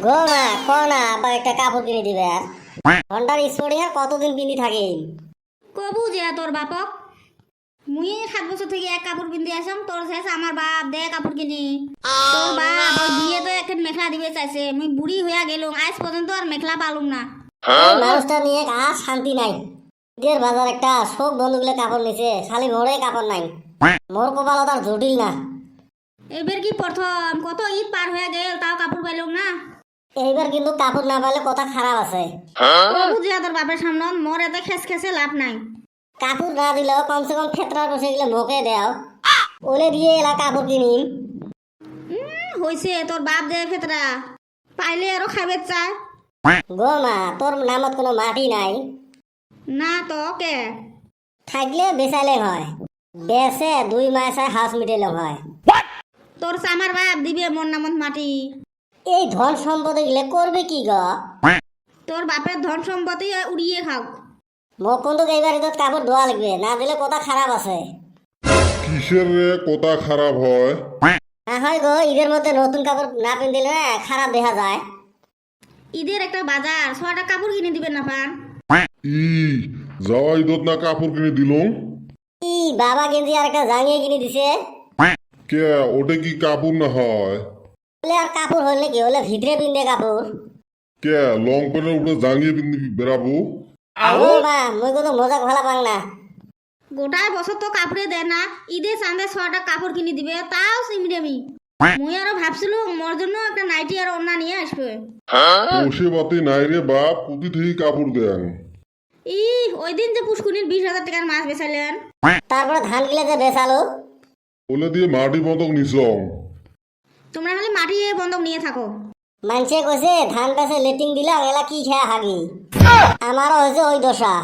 গো মা কোনা আবার একটা কাপড় কিনে দিবে আর ঘন্টার স্পোর্টিং আর কতদিন পিন্ধি থাকি। কবু যে তোর বাপক মুই 7 বছর থেকে এক কাপড় পিন্ধি আসাম তোর শেষ আমার বাপ দে কাপড় কিনি তোর বাপ ওই বিয়ে তো একটা মেখলা দিবে চাইছে মুই বুড়ি হইয়া গেলুম আজ পর্যন্ত আর মেখলা পালুম না। এই মানুষটা নিয়ে আর শান্তি নাই। ঈদের বাজার একটা শোক বন্ধুগুলো কাপড় নিছে খালি মোড়ে কাপড় নাই। মোর কপাল তার জটিল না। এবার কি প্রথম কত ঈদ পার হয়ে গেল তাও কাপড় পাইলুম না। এইবার কিন্তু কাপড় না পাইলে কথা খারাপ আছে। কবু যে তোর বাপের সামনে মোর এতে খেস খেসে লাভ নাই। কাপড় না দিলেও কমসে কম ক্ষেত্রার বসে গেলে মোকে দেও ওলে দিয়ে এলা কাপড় কিনিম। হইছে তোর বাপ দে ফেতরা পাইলে আরো খাবে চায়। গো মা তোর নামত কোনো মাটি নাই না তো কে থাকলে বেচাইলে হয় বেচে 2 মাসে হাঁস মিটেলে হয়। তোর আমার বাপ দিবে মোর নামত মাটি। এই ধন সম্পত্তি গেলে করবে কি গো? তোর বাপের ধন সম্পত্তি উড়িয়ে খাও। মোক কিন্তু এইবার ঈদত কাপড় ধোয়া লাগবে না দিলে কথা খারাপ আছে। কিসের রে কথা খারাপ হয়? হ্যাঁ হয় গো ঈদের মধ্যে নতুন কাপড় না পিন্ধিলে না খারাপ দেখা যায়। ঈদের একটা বাজার 6টা কাপড় কিনে দিবেন না পান। ই যাওয়া ঈদত না কাপড় কিনে দিলুম। ই বাবা গেঞ্জি আর একটা জাঙ্গিয়ে কিনে দিছে। কে ওটা কি কাপড় না হয়? বলে আর কাপড় হইলে কি হলে ভিতরে পিন্ধে কাপড়। কে লং প্যান্টের উপরে জাঙ্গিয়ে পিন্দি বেড়াবো? ও মা মই কোনো মজাক ভালা পাং না। গোটায় বছর তো কাপড়ে দেয় না ঈদের চাঁদে 6টা কাপড় কিনে দিবে তাও সিমরেমি। মুই আরো ভাবছিলুম মোর জন্য একটা নাইটি আর ওড়না নিয়ে আসবে। বসে বাতে নাই রে বাপ কুতি থেকে কাপড় দেন। ই ওই দিন যে পুষ্কুনির 20,000 টাকার মাছ বেচাইলেন তারপরে ধান গিলে যে বেচালো ওলে দিয়ে মাটি বন্ধক নিছং। তোমরা খালি মাটি বন্ধক নিয়ে থাকো। মানুষে কইছে ধান বেচে লেটিং দিলাম এলা কি খেয়া হাগি। আমারও হয়েছে ওই দশা।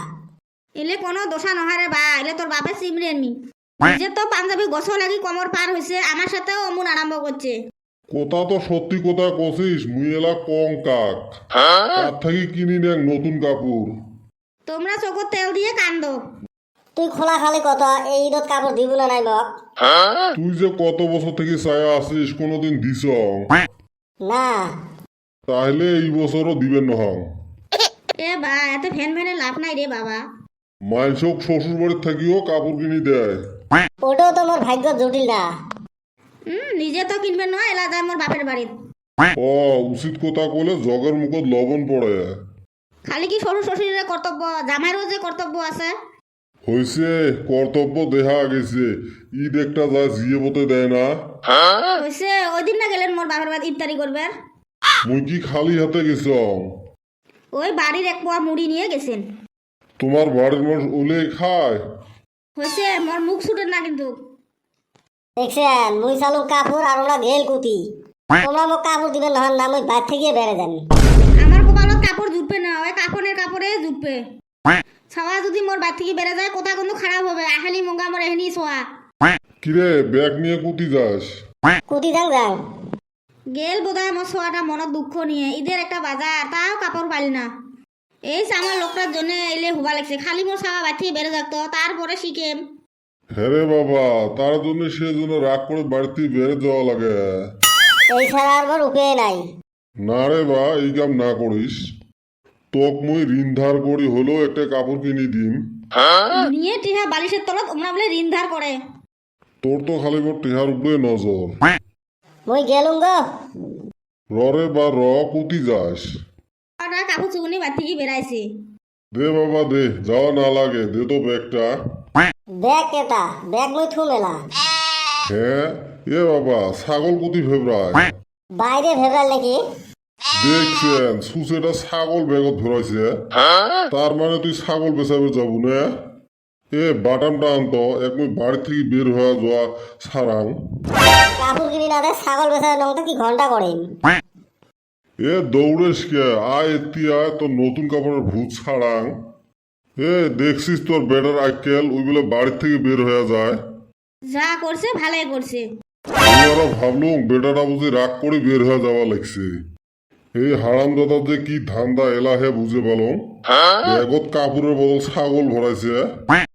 এলে কোনো দোষা নহয় রে বা এলে তোর বাপের সিমরেমি। নিজে তো পাঞ্জাবি গোছ লাগি কমর পার হয়েছে আমার সাথেও অমন আরম্ভ করছে। কথা তো সত্যি কথা কছিস মুই এলা কং কাক তার থেকে কিনি নেন নতুন কাপড়। তোমরা চোখের তেল দিয়ে কান্দো। তুই খোলা খালি কথা এই ঈদত কাপড় দিব না নাই মোক? তুই যে কত বছর থেকে চায়া আসিস কোনোদিন দিছ না তাহলে এই বছরও দিবেন নহং। এ বা এতে ফ্যান ফ্যানে লাভ নাই রে বাবা। মাইসক শ্বশুর বাড়ির থাকিও কাপড় কিনি দেয়। ওটাও তো মোর ভাগ্য জটিল না। নিজে তো কিনবে নয় এলা যায় মোর বাপের বাড়িত। ও উচিত কথা কলে জগের মুখত লবণ পড়ে। খালি কি শ্বশুর শ্বশুরের কর্তব্য জামাইরও যে কর্তব্য আছে। হইছে কর্তব্য দেহা গেছে ঈদ একটা যা জিয়ে বতে দেয় না। হইছে ওই দিন না গেলেন মোর বাপের বাড়ি ইফতারি করবেন। মুই কি খালি হাতে গেছ? ওই বাড়ির 1 পোয়া মুড়ি নিয়ে গেছেন। তোমার বাড়ির মানুষ ওলে খায়? হইছে মোর মুখ ছুটেন না কিন্তু। দেখছেন মুই চালু কাপড় আর ওরা গেল কুতি। তোমরা মোক কাপড় দিবেন নহন না মুই বাইর থেকে বেড়ে যান। আমার কপালত কাপড় জুটবে না ওই কাপড়ের কাপড়ে জুটবে। ছাওয়া যদি মোর বাড়ি থেকে বেড়ে যায় কথা কিন্তু খারাপ হবে আহালি মুঙ্গা মোর এহনি ছোয়া। কিরে ব্যাগ নিয়ে কুতি যাস? কুতি যাং যাং গেল বোধহয় মোর ছোয়াটা মনত দুঃখ নিয়ে ঈদের একটা বাজার তাও কাপড় পাইল না। এই আমার লোকটার জন্য এলে হুবা লাগছে খালি মোর ছাওয়া বাড়ি থেকে বেড়ে যাকতো তারপরে শিখেম। হ্যাঁ রে বাবা তার জন্য সে জন্য রাগ করে বাড়িতে বেড়ে যাওয়া লাগে। এই ছাড়া আর মোর উপায় নাই। না রে বা এই কাম না করিস। তোক মুই ঋণ ধার করি হলেও একটা কাপড় কিনি দিম। নিয়ে টিহা বালিশের তলত ওমরা বলে ঋণ ধার করে। তোর তো খালি মোর টেহার উপরে নজর। মুই গেলুম গো। রে বা কুতি যাস? ওটা কাপড় চুগুনি বাড়ি থেকে বেড়াইছে। দে বাবা দে যাওয়া না লাগে দে তো ব্যাগটা। ব্যাগ কেটা ব্যাগ মুই থুমেলা। হ্যাঁ এ বাবা ছাগল কুতি ফেবরায়। বাইরে ভেবেল নাকি? দেখছেন সুসেটা ছাগল ব্যাগত ধরাইছে। তার মানে তুই ছাগল বেচাবে যাবো না? এ বাটামটা আনতো এক মুই বাড়ি থেকে বের হয়ে যাওয়া ছাড়াং। কাপড় কিনি না দেয় ছাগল বেচার নংটা কি ঘন্টা করেন? এ দৌড়েস কে আয় এত্তি আয় তোর নতুন কাপড়ের ভূত ছাড়াং। এ দেখছিস তোর বেটার আইকেল ওইগুলো বাড়ির থেকে বের হয়ে যায়। যা করছে ভালোই করছে। আমি আরো ভাবলুম বেটাটা বুঝি রাগ করে বের হয়ে যাওয়া লাগছে। এই হারাম দাদার যে কি ধান্দা এলা হে বুঝে পেলাম। ব্যাগত কাপড়ের বদল ছাগল ভরাইছে।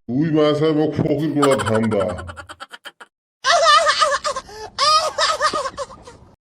2 মাসে মোক ফকির করা ধান্দা।